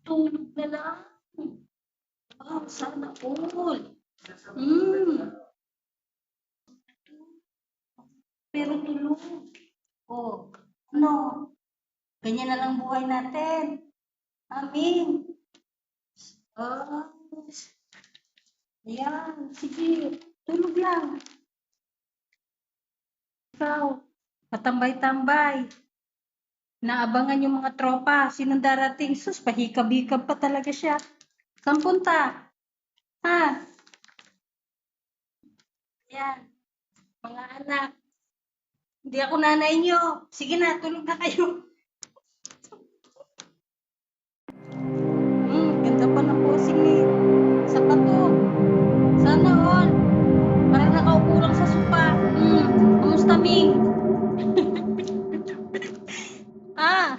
Tulog na lang. Wow, sana all. Hmm. Pero tulog. Oh, ano? Ganyan na lang buhay natin. Amin. Ah, ayan. Sige, tulog lang. Ikaw, patambay-tambay. Naabangan yung mga tropa. Sinong darating? Sus, pahikab-hikab pa talaga siya. Saan punta? Ha? Yan, mga anak. Hindi ako nanay nyo. Sige na, tulog na kayo. Ganda pa ng posing ni Sapato. Sana all. Parang nakaupo lang sa sopa. Kamusta, Ming? Ah,